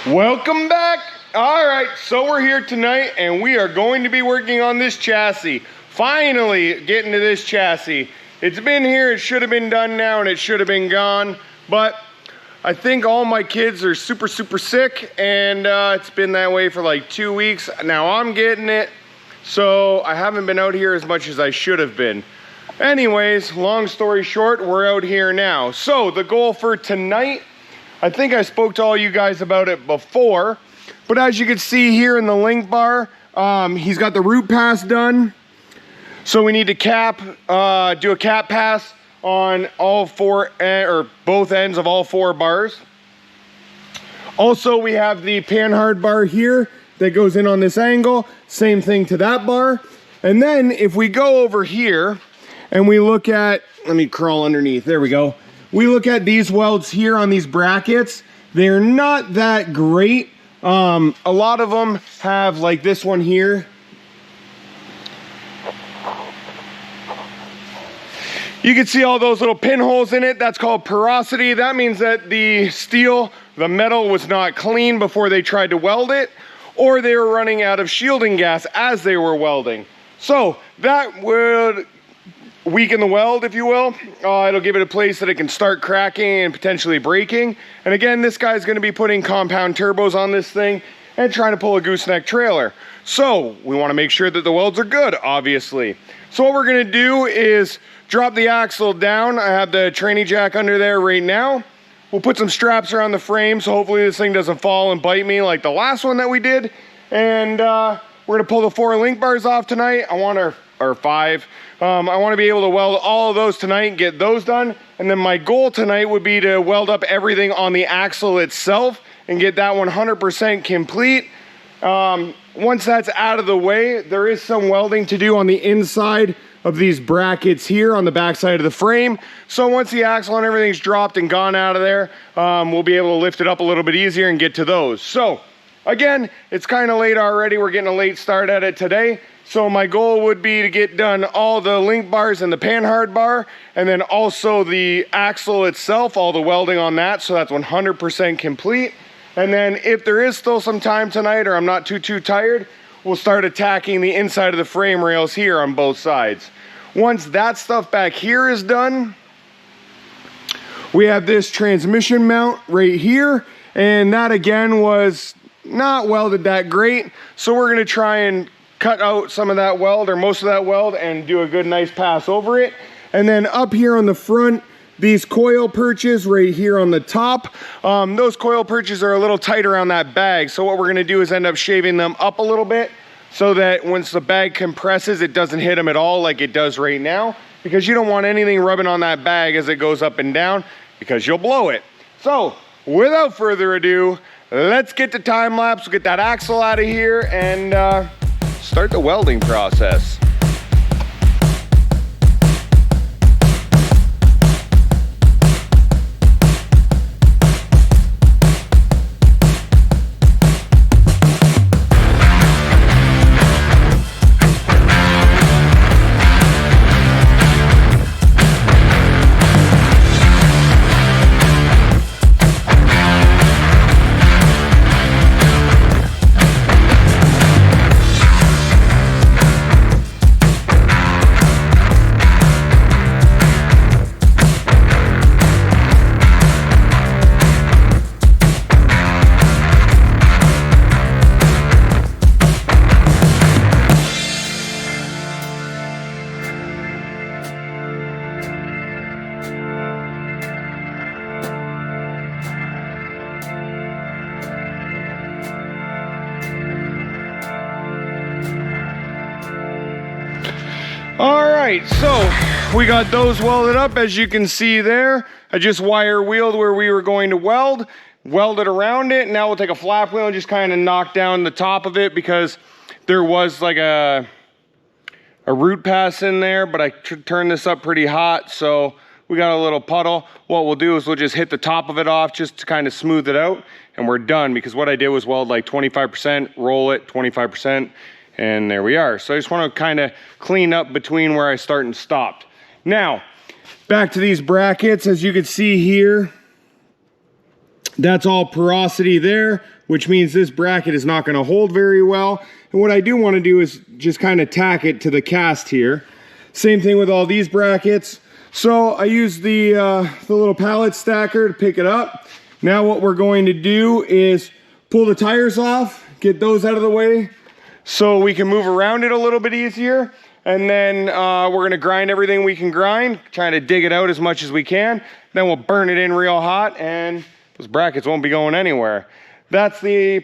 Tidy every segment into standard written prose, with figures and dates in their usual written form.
Welcome back. All right, so we're here tonight and we are going to be working on this chassis. Finally getting to this chassis. It's been here, it should have been done now and it should have been gone, but I think all my kids are super sick and it's been that way for like 2 weeks. Now I'm getting it, so I haven't been out here as much as I should have been. Anyways, long story short, we're out here now. So the goal for tonight, I think I spoke to all you guys about it before, but as you can see here in the link bar, he's got the root pass done. So we need to do a cap pass on all four, or both ends of all 4 bars. Also, we have the panhard bar here that goes in on this angle. Same thing to that bar. And then if we go over here and we look at, let me crawl underneath, there we go. We look at these welds here on these brackets. They're not that great. A lot of them have, like this one here. You can see all those little pinholes in it. That's called porosity. That means that the steel, the metal, was not clean before they tried to weld it, or they were running out of shielding gas as they were welding. So that would weaken the weld, if you will. It'll give it a place that it can start cracking and potentially breaking. And again, this guy's going to be putting compound turbos on this thing and trying to pull a gooseneck trailer. So we want to make sure that the welds are good, obviously. So what we're going to do is drop the axle down. I have the tranny jack under there right now. We'll put some straps around the frame, so hopefully this thing doesn't fall and bite me like the last one that we did. And we're going to pull the 4 link bars off tonight. Or 5. I want to be able to weld all of those tonight and get those done. And then my goal tonight would be to weld up everything on the axle itself and get that 100% complete. Once that's out of the way, there is some welding to do on the inside of these brackets here on the back side of the frame. So once the axle and everything's dropped and gone out of there, we'll be able to lift it up a little bit easier and get to those. So again, it's kind of late already. We're getting a late start at it today. So my goal would be to get done all the link bars and the panhard bar, and then also the axle itself, all the welding on that, so that's 100% complete. And then if there is still some time tonight, or I'm not too tired, we'll start attacking the inside of the frame rails here on both sides. Once that stuff back here is done, we have this transmission mount right here, and that again was not welded that great. So we're gonna try and cut out some of that weld, or most of that weld, and do a good nice pass over it. And then up here on the front, these coil perches right here on the top, those coil perches are a little tight around that bag. So what we're gonna do is end up shaving them up a little bit so that once the bag compresses, it doesn't hit them at all like it does right now, because you don't want anything rubbing on that bag as it goes up and down, because you'll blow it. So without further ado, let's get to time lapse. We'll get that axle out of here and start the welding process. All right, so we got those welded up, as you can see there. I just wire wheeled where we were going to welded around it. Now we'll take a flap wheel and just kind of knock down the top of it, because there was like a root pass in there, but I turned this up pretty hot, so we got a little puddle. What we'll do is we'll just hit the top of it off just to kind of smooth it out, and we're done, because what I did was weld like 25%, roll it 25%, and there we are. So I just want to kind of clean up between where I start and stopped. Now, back to these brackets. As you can see here, that's all porosity there. which means this bracket is not going to hold very well. And what I do want to do is just kind of tack it to the cast here. Same thing with all these brackets. So I use the little pallet stacker to pick it up. Now what we're going to do is pull the tires off, get those out of the way so we can move around it a little bit easier. And then we're gonna grind everything we can grind, trying to dig it out as much as we can. Then we'll burn it in real hot and those brackets won't be going anywhere. That's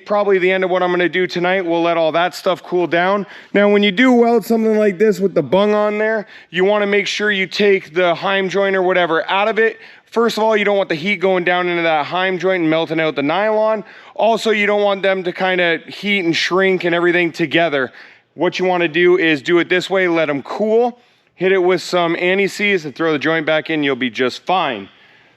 probably the end of what I'm gonna do tonight. We'll let all that stuff cool down. Now, when you do weld something like this with the bung on there, you wanna make sure you take the heim joint or whatever out of it. First of all, you don't want the heat going down into that heim joint and melting out the nylon. Also, you don't want them to kind of heat and shrink and everything together. What you want to do is do it this way, let them cool, hit it with some anti-seize and throw the joint back in, you'll be just fine.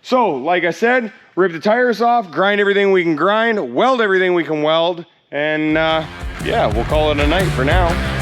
So, like I said, rip the tires off, grind everything we can grind, weld everything we can weld, and yeah, we'll call it a night for now.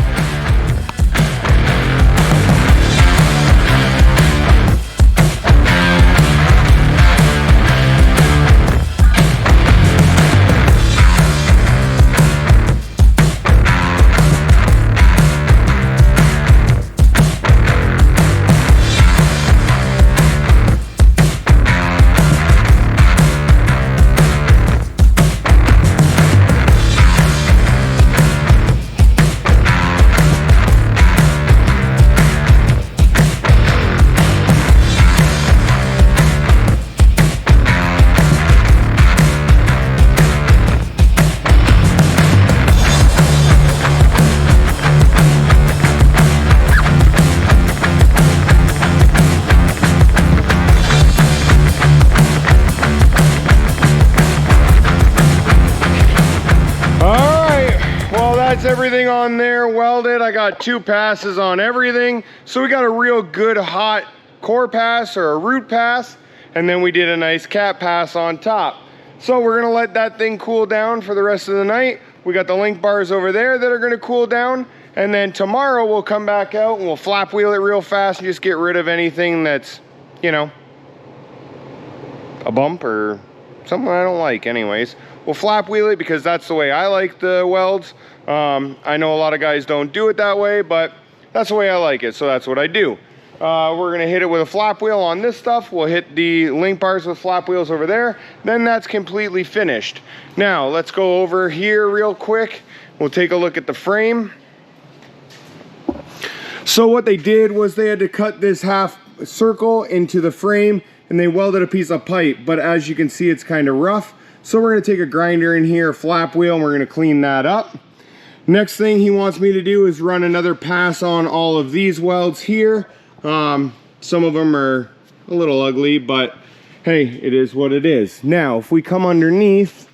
Everything on there welded. I got 2 passes on everything, so we got a real good hot core pass or a root pass, and then we did a nice cap pass on top. So we're gonna let that thing cool down for the rest of the night. We got the link bars over there that are gonna cool down, and then tomorrow we'll come back out and we'll flap wheel it real fast and just get rid of anything that's, you know, a bump or something I don't like. Anyways, we'll flap wheel it because that's the way I like the welds. I know a lot of guys don't do it that way, but that's the way I like it, so that's what I do. We're gonna hit it with a flap wheel on this stuff. We'll hit the link bars with flap wheels over there. Then that's completely finished. Now, let's go over here real quick. We'll take a look at the frame. So what they did was they had to cut this half circle into the frame and they welded a piece of pipe, but as you can see, it's kind of rough. So we're gonna take a grinder in here, flap wheel, and we're gonna clean that up. Next thing he wants me to do is run another pass on all of these welds here. Some of them are a little ugly, but hey, it is what it is. Now, if we come underneath,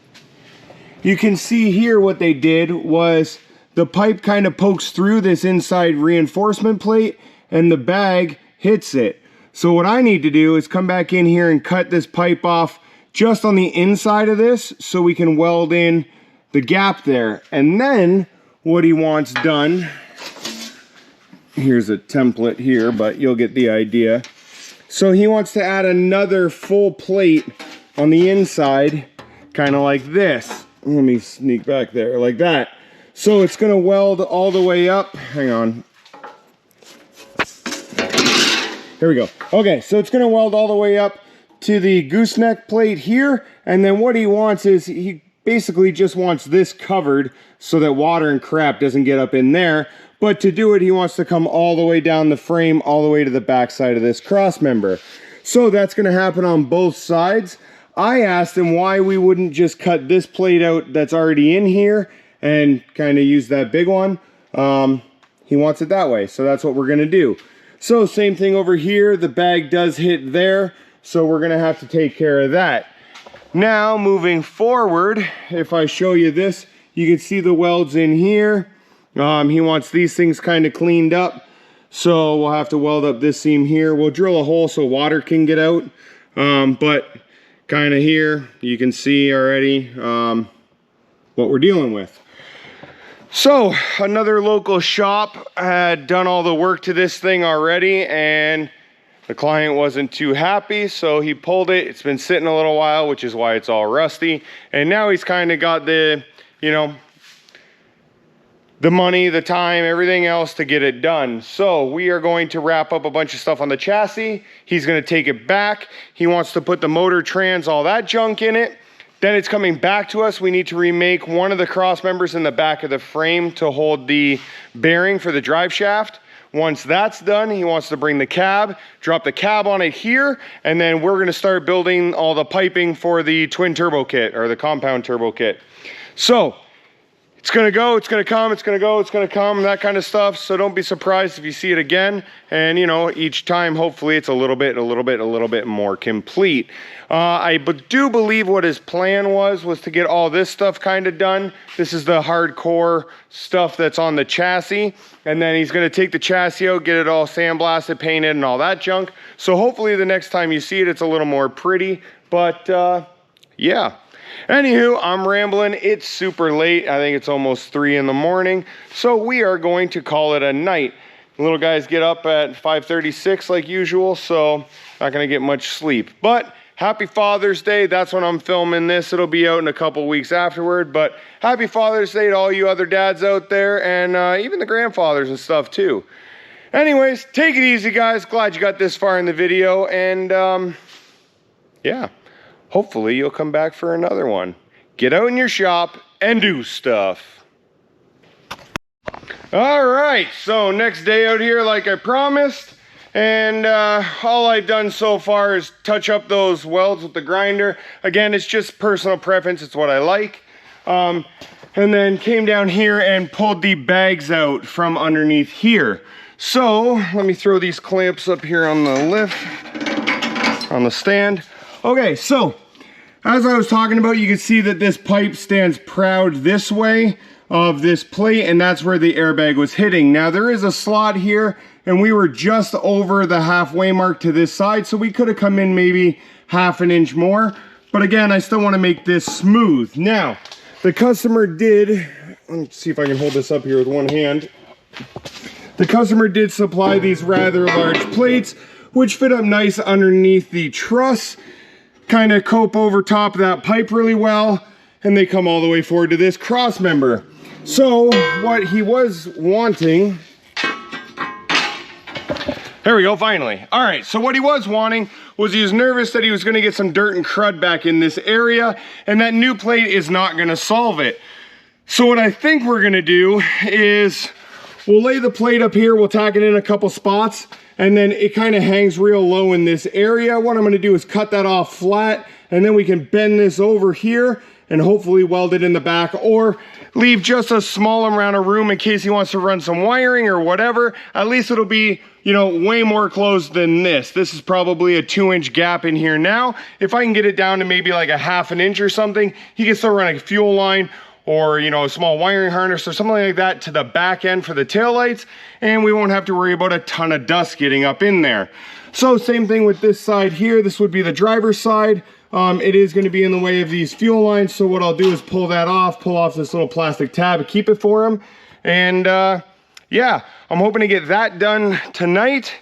you can see here what they did was the pipe kind of pokes through this inside reinforcement plate and the bag hits it. So what I need to do is come back in here and cut this pipe off just on the inside of this so we can weld in the gap there. And then what he wants done, here's a template here, but you'll get the idea. So he wants to add another full plate on the inside, kind of like this. Let me sneak back there, like that. So it's gonna weld all the way up. Hang on. There we go. Okay, so it's gonna weld all the way up to the gooseneck plate here. And then what he wants is, he basically just wants this covered so that water and crap doesn't get up in there. But to do it, he wants to come all the way down the frame, all the way to the back side of this cross member. So that's gonna happen on both sides. I asked him why we wouldn't just cut this plate out that's already in here and kind of use that big one. He wants it that way, so that's what we're gonna do. So same thing over here, the bag does hit there, so we're gonna have to take care of that. Now, moving forward, if I show you this, you can see the welds in here. He wants these things kind of cleaned up. So we'll have to weld up this seam here. We'll drill a hole so water can get out. But kind of here, you can see already what we're dealing with. So another local shop had done all the work to this thing already, and The client wasn't too happy, so he pulled it. It's been sitting a little while, which is why it's all rusty. And now he's kind of got the, you know, the money, the time, everything else to get it done. So we are going to wrap up a bunch of stuff on the chassis. He's going to take it back. He wants to put the motor, trans, all that junk in it. Then it's coming back to us. We need to remake one of the cross members in the back of the frame to hold the bearing for the drive shaft. Once that's done, he wants to bring the cab, drop the cab on it here, and then we're gonna start building all the piping for the twin turbo kit, or the compound turbo kit. So, it's gonna go, it's gonna come, it's gonna go, it's gonna come, that kind of stuff. So don't be surprised if you see it again. And you know, each time, hopefully it's a little bit more complete. I do believe what his plan was to get all this stuff kind of done. This is the hardcore stuff that's on the chassis. And then he's gonna take the chassis out, get it all sandblasted, painted, and all that junk. So hopefully the next time you see it, it's a little more pretty. But yeah. Anywho, I'm rambling. It's super late. I think it's almost 3 in the morning. So we are going to call it a night. The little guys get up at 5:36 like usual, so not gonna get much sleep. But happy Father's Day. That's when I'm filming this. It'll be out in a couple weeks afterward. But happy Father's Day to all you other dads out there, and even the grandfathers and stuff too. Anyways, take it easy, guys. Glad you got this far in the video, and yeah. Hopefully you'll come back for another one. Get out in your shop and do stuff. All right, so next day out here like I promised. And all I've done so far is touch up those welds with the grinder. Again, it's just personal preference. It's what I like. And then came down here and pulled the bags out from underneath here. So let me throw these clamps up here on the lift, on the stand. Okay, so as I was talking about, you can see that this pipe stands proud this way of this plate, and that's where the airbag was hitting. Now there is a slot here, and we were just over the halfway mark to this side, so we could have come in maybe half an inch more. But again, I still want to make this smooth. Now, the customer did, let's see if I can hold this up here with one hand. The customer did supply these rather large plates, which fit up nice underneath the truss, kind of cope over top of that pipe really well, and they come all the way forward to this cross member. So what he was wanting, there we go, finally. All right, so what he was wanting was he was nervous that he was gonna get some dirt and crud back in this area, and that new plate is not gonna solve it. So what I think we're gonna do is we'll lay the plate up here, we'll tack it in a couple spots, and then it kind of hangs real low in this area. What I'm gonna do is cut that off flat, and then we can bend this over here and hopefully weld it in the back, or leave just a small amount of room in case he wants to run some wiring or whatever. At least it'll be, you know, way more closed than this. This is probably a 2-inch gap in here now. If I can get it down to maybe like a half an inch or something, he can still run a fuel line or, you know, a small wiring harness or something like that to the back end for the taillights, and we won't have to worry about a ton of dust getting up in there. So same thing with this side here. This would be the driver's side. It is going to be in the way of these fuel lines, so what I'll do is pull off this little plastic tab to keep it for him. And yeah, I'm hoping to get that done tonight.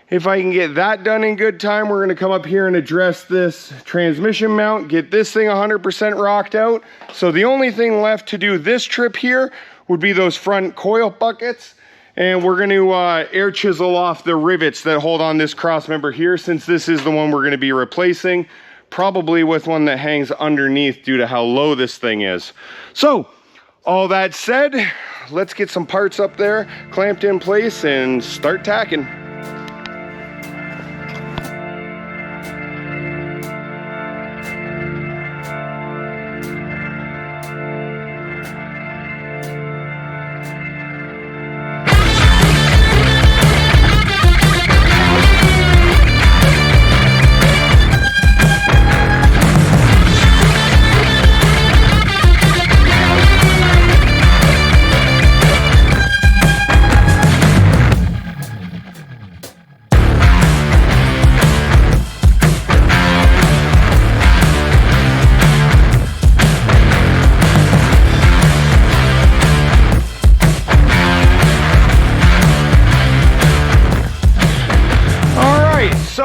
If I can get that done in good time, we're gonna come up here and address this transmission mount, get this thing 100% rocked out. So the only thing left to do this trip here would be those front coil buckets. And we're gonna air chisel off the rivets that hold on this cross member here, since this is the one we're gonna be replacing, probably with one that hangs underneath due to how low this thing is. So, all that said, let's get some parts up there, clamped in place, and start tacking.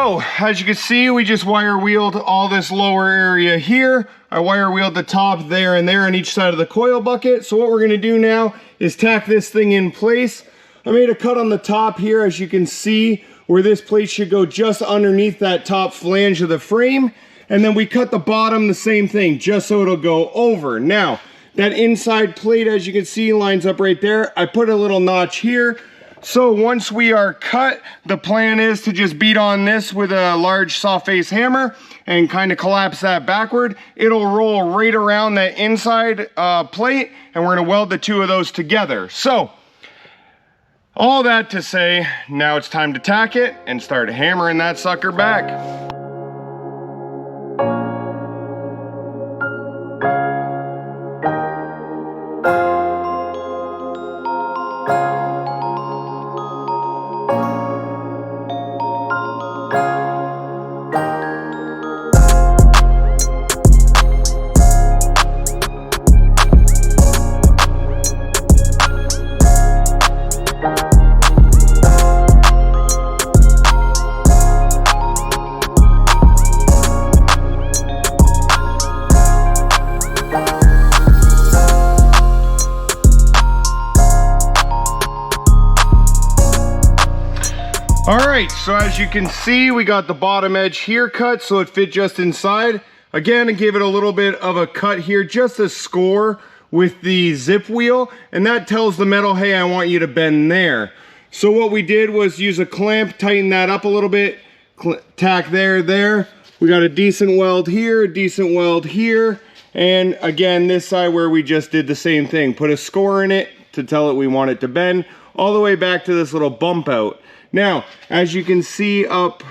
So as you can see, we just wire wheeled all this lower area here. I wire wheeled the top there and there on each side of the coil bucket. So what we're gonna do now is tack this thing in place. I made a cut on the top here, as you can see, where this plate should go just underneath that top flange of the frame. And then we cut the bottom the same thing, just so it'll go over. Now, that inside plate, as you can see, lines up right there. I put a little notch here. So once we are cut, the plan is to just beat on this with a large soft face hammer and kind of collapse that backward. It'll roll right around that inside plate, and we're gonna weld the two of those together. So, all that to say, now it's time to tack it and start hammering that sucker back. Alright, so as you can see, we got the bottom edge here cut so it fit just inside. Again, I gave it a little bit of a cut here just to score with the zip wheel, and that tells the metal, hey, I want you to bend there. So what we did was use a clamp, tighten that up a little bit, tack there. We got a decent weld here, a decent weld here, and again, this side where we just did the same thing. Put a score in it to tell it we want it to bend, all the way back to this little bump out. Now, as you can see up,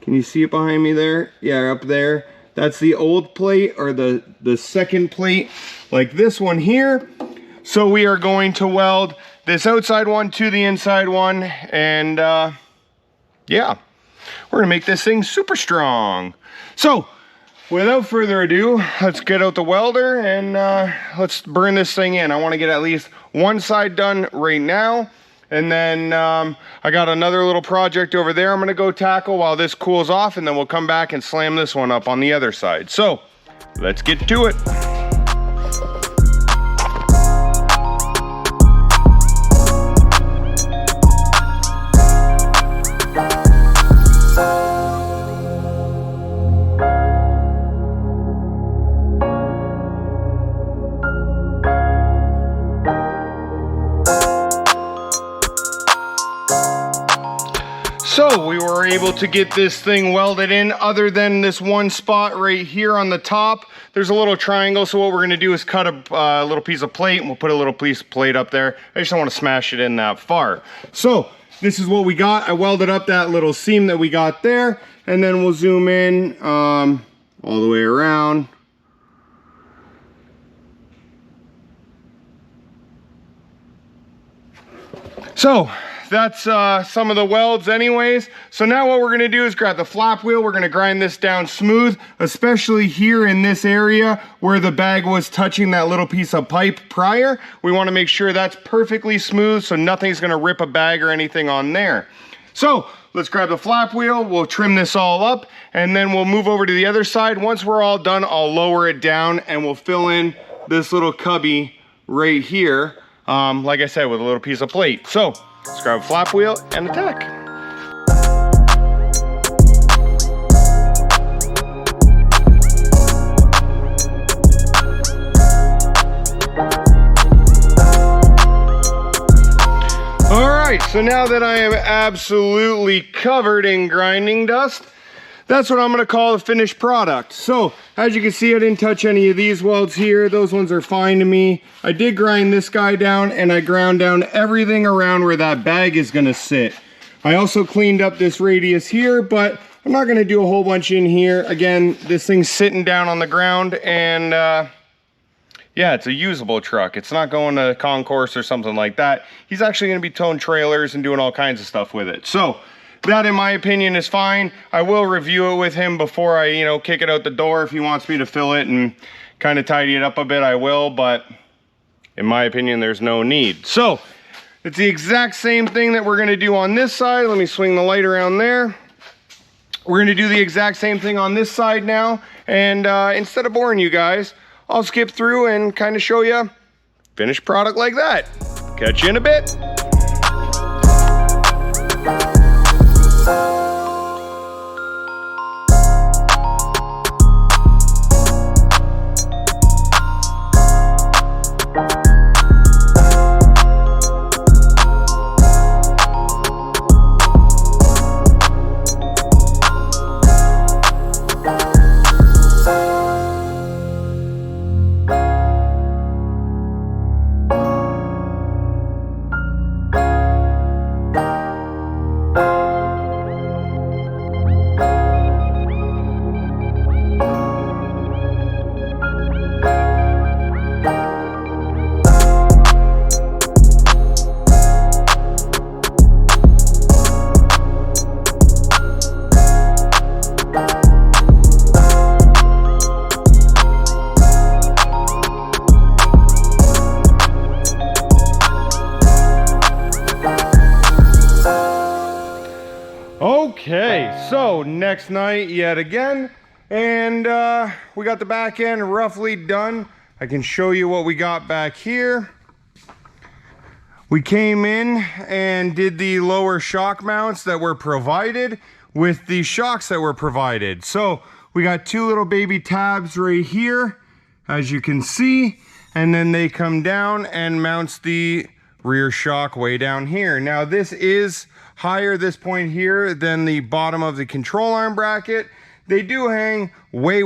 can you see it behind me there? Yeah, up there. That's the old plate, or the second plate, like this one here. So we are going to weld this outside one to the inside one, and yeah, we're gonna make this thing super strong. So, without further ado, let's get out the welder and let's burn this thing in. I wanna get at least one side done right now. And then I got another little project over there I'm gonna go tackle while this cools off, and then we'll come back and slam this one up on the other side. So, let's get to it. So we were able to get this thing welded in, other than this one spot right here on the top. There's a little triangle, so what we're gonna do is cut a little piece of plate, and we'll put a little piece of plate up there. I just don't wanna smash it in that far. So this is what we got. I welded up that little seam that we got there, and then we'll zoom in all the way around. So that's some of the welds anyways. So now what we're gonna do is grab the flap wheel. We're gonna grind this down smooth, especially here in this area where the bag was touching that little piece of pipe prior. We wanna make sure that's perfectly smooth so nothing's gonna rip a bag or anything on there. So let's grab the flap wheel, we'll trim this all up, and then we'll move over to the other side. Once we're all done, I'll lower it down and we'll fill in this little cubby right here, like I said, with a little piece of plate. So let's grab a flap wheel and a tack. All right, so now that I am absolutely covered in grinding dust, that's what I'm gonna call the finished product. So, as you can see, I didn't touch any of these welds here. Those ones are fine to me. I did grind this guy down, and I ground down everything around where that bag is gonna sit. I also cleaned up this radius here, but I'm not gonna do a whole bunch in here. Again, this thing's sitting down on the ground, and yeah, it's a usable truck. It's not going to concourse or something like that. He's actually gonna be towing trailers and doing all kinds of stuff with it. So, that, in my opinion, is fine. I will review it with him before I, kick it out the door. If he wants me to fill it and kind of tidy it up a bit, I will, but in my opinion, there's no need. So, it's the exact same thing that we're gonna do on this side. Let me swing the light around there. We're gonna do the exact same thing on this side now, and instead of boring you guys, I'll skip through and kind of show you finished product like that. Catch you in a bit. Okay, so next night yet again, and we got the back end roughly done. I can show you what we got back here. We came in and did the lower shock mounts that were provided with the shocks that were provided. So we got two little baby tabs right here, as you can see, and then they come down and mounts the rear shock way down here. Now this is higher, this point here, than the bottom of the control arm bracket. They do hang way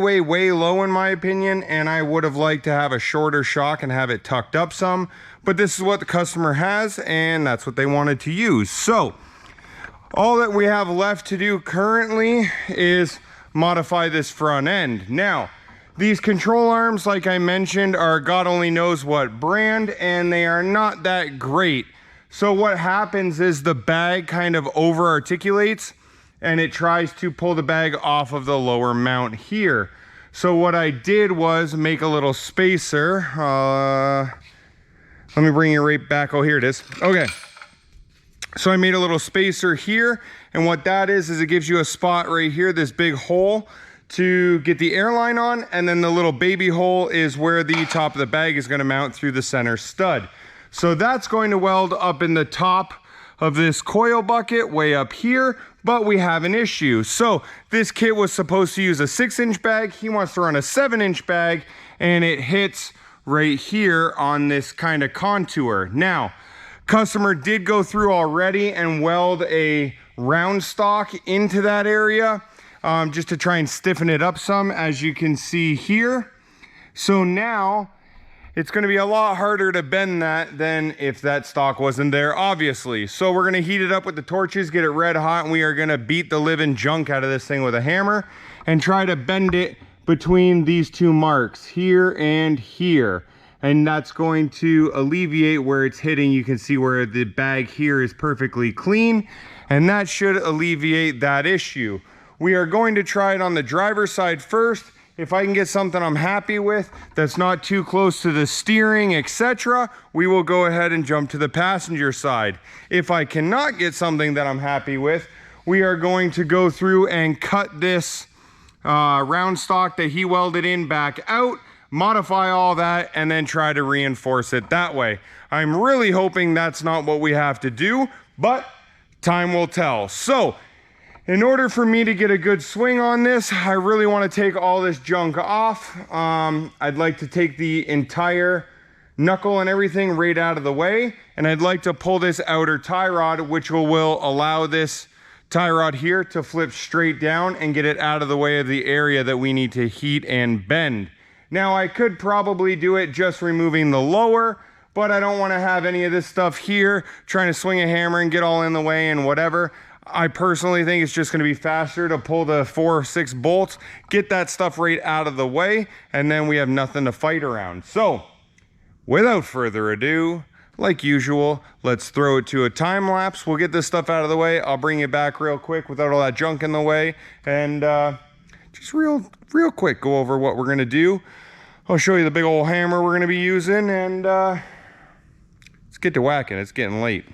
low in my opinion, and I would have liked to have a shorter shock and have it tucked up some, but this is what the customer has and that's what they wanted to use. So all that we have left to do currently is modify this front end. Now these control arms, like I mentioned, are God only knows what brand, and they are not that great. So what happens is the bag kind of over articulates and it tries to pull the bag off of the lower mount here. So what I did was make a little spacer. Let me bring you right back. Oh, here it is. Okay. So I made a little spacer here, and what that is it gives you a spot right here, this big hole to get the airline on, and then the little baby hole is where the top of the bag is going to mount through the center stud. So that's going to weld up in the top of this coil bucket way up here, but we have an issue. So this kit was supposed to use a 6-inch bag. He wants to run a 7-inch bag, and it hits right here on this kind of contour. Now, customer did go through already and weld a round stock into that area just to try and stiffen it up some, as you can see here. So now it's going to be a lot harder to bend that than if that stock wasn't there, obviously. So we're going to heat it up with the torches, get it red hot, and we are going to beat the living junk out of this thing with a hammer and try to bend it between these two marks here and here. And that's going to alleviate where it's hitting. You can see where the bag here is perfectly clean, and that should alleviate that issue. We are going to try it on the driver's side first. If I can get something I'm happy with that's not too close to the steering, etc., we will go ahead and jump to the passenger side. If I cannot get something that I'm happy with, we are going to go through and cut this round stock that he welded in back out, modify all that, and then try to reinforce it that way. I'm really hoping that's not what we have to do, but time will tell. So in order for me to get a good swing on this, I really want to take all this junk off. I'd like to take the entire knuckle and everything right out of the way, and I'd like to pull this outer tie rod, which will allow this tie rod here to flip straight down and get it out of the way of the area that we need to heat and bend. Now I could probably do it just removing the lower, but I don't want to have any of this stuff here trying to swing a hammer and get all in the way and whatever. I personally think it's just going to be faster to pull the 4 or 6 bolts, get that stuff right out of the way, and then we have nothing to fight around. So without further ado, like usual, let's throw it to a time lapse. We'll get this stuff out of the way. I'll bring you back real quick without all that junk in the way, and just real quick go over what we're going to do. I'll show you the big old hammer we're going to be using, and let's get to whacking. It's getting late.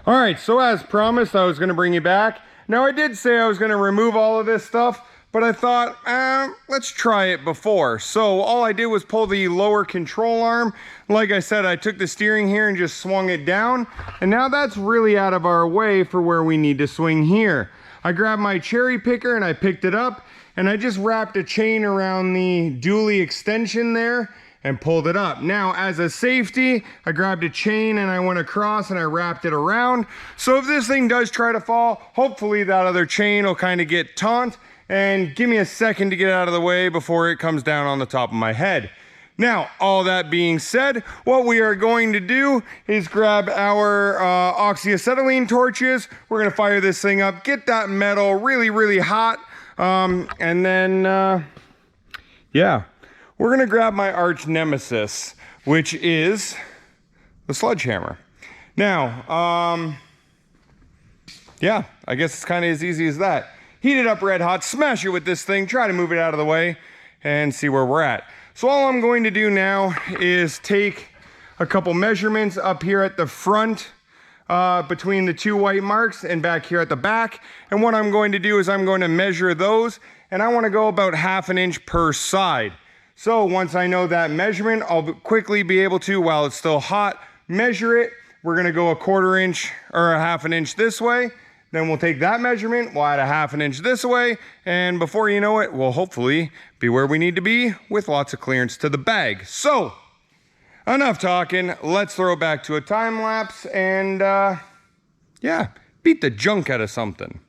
All right, so as promised, I was gonna bring you back. Now I did say I was gonna remove all of this stuff, but I thought, let's try it before. So all I did was pull the lower control arm. Like I said, I took the steering here and just swung it down, and now that's really out of our way for where we need to swing here. I grabbed my cherry picker and I picked it up, and I just wrapped a chain around the dually extension there and pulled it up. Now, as a safety, I grabbed a chain and I went across and I wrapped it around. So if this thing does try to fall, hopefully that other chain will kind of get taut and give me a second to get out of the way before it comes down on the top of my head. Now, all that being said, what we are going to do is grab our oxyacetylene torches. We're gonna fire this thing up, get that metal really, really hot, and then, yeah. We're gonna grab my arch nemesis, which is the sledgehammer. Now, yeah, I guess it's kind of as easy as that. Heat it up red hot, smash it with this thing, try to move it out of the way, and see where we're at. So all I'm going to do now is take a couple measurements up here at the front, between the two white marks, and back here at the back. And what I'm going to do is I'm going to measure those, and I want to go about 1/2 inch per side. So once I know that measurement, I'll quickly be able to, while it's still hot, measure it. We're gonna go 1/4 inch or 1/2 inch this way. Then we'll take that measurement, we'll add 1/2 inch this way, and before you know it, we'll hopefully be where we need to be with lots of clearance to the bag. So, enough talking, let's throw it back to a time lapse and yeah, beat the junk out of something.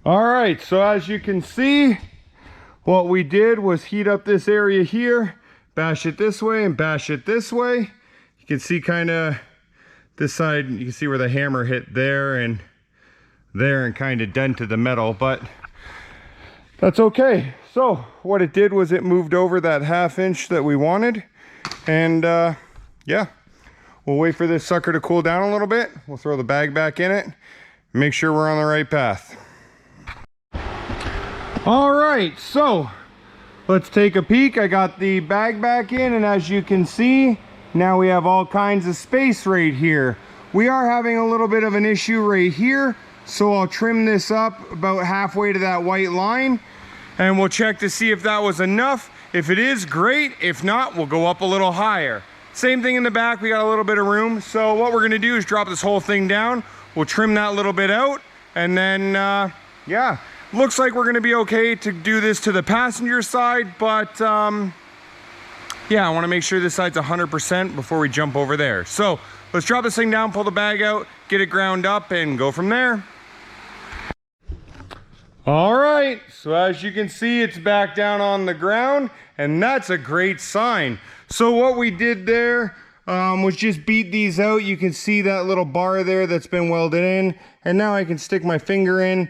All right, so as you can see, what we did was heat up this area here, bash it this way and bash it this way. You can see kind of this side, you can see where the hammer hit there and kind of dented the metal, but that's okay. So what it did was it moved over that 1/2 inch that we wanted, and yeah, we'll wait for this sucker to cool down a little bit. We'll throw the bag back in it, make sure we're on the right path. All right, so let's take a peek. I got the bag back in, and as you can see, now we have all kinds of space right here. We are having a little bit of an issue right here, so I'll trim this up about halfway to that white line, and we'll check to see if that was enough. If it is, great. If not, we'll go up a little higher. Same thing in the back, we got a little bit of room. So what we're gonna do is drop this whole thing down. We'll trim that little bit out, and then, yeah. Looks like we're gonna be okay to do this to the passenger side, but yeah, I wanna make sure this side's 100% before we jump over there. So let's drop this thing down, pull the bag out, get it ground up, and go from there. All right, so as you can see, it's back down on the ground, and that's a great sign. So what we did there was just beat these out. You can see that little bar there that's been welded in, and now I can stick my finger in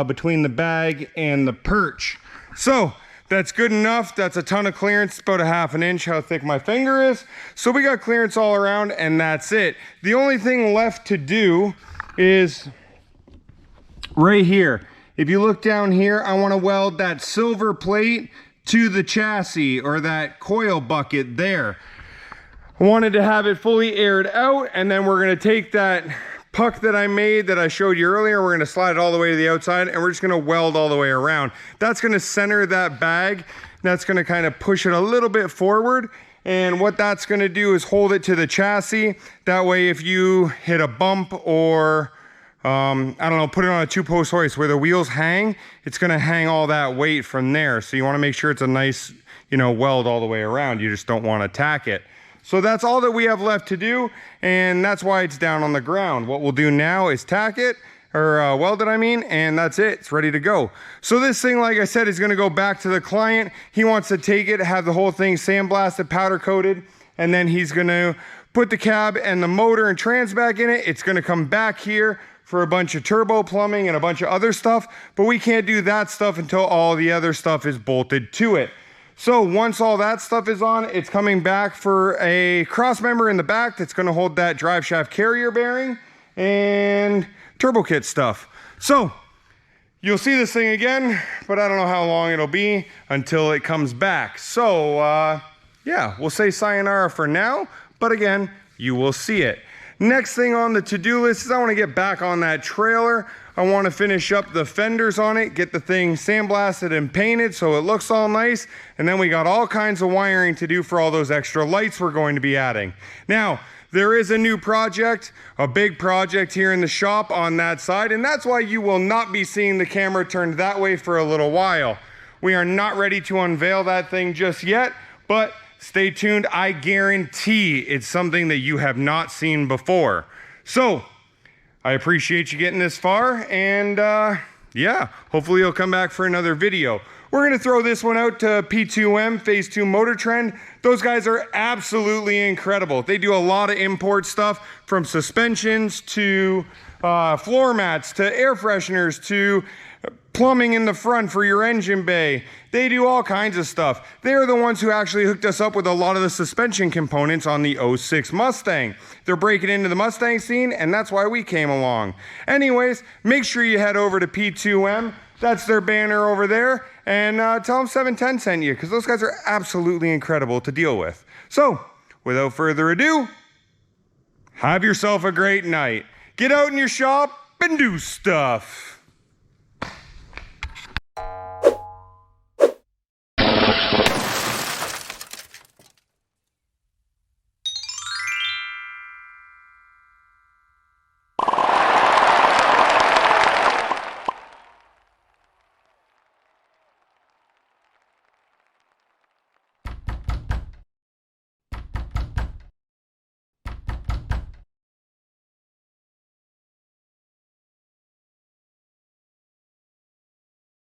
between the bag and the perch. So that's good enough. That's a ton of clearance, about 1/2 inch how thick my finger is. So we got clearance all around, and that's it. The only thing left to do is right here. If you look down here, I want to weld that silver plate to the chassis, or that coil bucket there. I wanted to have it fully aired out, and then we're going to take that puck that I made that I showed you earlier, we're going to slide it all the way to the outside, and we're just going to weld all the way around. That's going to center that bag. That's going to kind of push it a little bit forward, and what that's going to do is hold it to the chassis. That way if you hit a bump or I don't know, put it on a 2-post hoist where the wheels hang, it's going to hang all that weight from there. So you want to make sure it's a nice, you know, weld all the way around. You just don't want to tack it. So that's all that we have left to do, and that's why it's down on the ground. What we'll do now is tack it, or weld it, I mean, and that's it. It's ready to go. So this thing, like I said, is going to go back to the client. He wants to take it, have the whole thing sandblasted, powder coated, and then he's going to put the cab and the motor and trans back in it. It's gonna come back here for a bunch of turbo plumbing and a bunch of other stuff, but we can't do that stuff until all the other stuff is bolted to it. So once all that stuff is on, it's coming back for a cross member in the back that's gonna hold that drive shaft carrier bearing and turbo kit stuff. So you'll see this thing again, but I don't know how long it'll be until it comes back. So yeah, we'll say sayonara for now, but again, you will see it. Next thing on the to-do list is I want to get back on that trailer. I want to finish up the fenders on it, get the thing sandblasted and painted so it looks all nice. And then we got all kinds of wiring to do for all those extra lights we're going to be adding. Now, there is a new project, a big project here in the shop on that side, and that's why you will not be seeing the camera turned that way for a little while. We are not ready to unveil that thing just yet, but stay tuned. I guarantee it's something that you have not seen before. So I appreciate you getting this far, and yeah, hopefully you'll come back for another video. We're gonna throw this one out to P2M, Phase 2 Motor Trend. Those guys are absolutely incredible. They do a lot of import stuff, from suspensions to floor mats to air fresheners to plumbing in the front for your engine bay. They do all kinds of stuff. They're the ones who actually hooked us up with a lot of the suspension components on the 06 Mustang. They're breaking into the Mustang scene, and that's why we came along. Anyways, make sure you head over to P2M. That's their banner over there, and tell them 710 sent you, because those guys are absolutely incredible to deal with. So, without further ado, have yourself a great night. Get out in your shop and do stuff.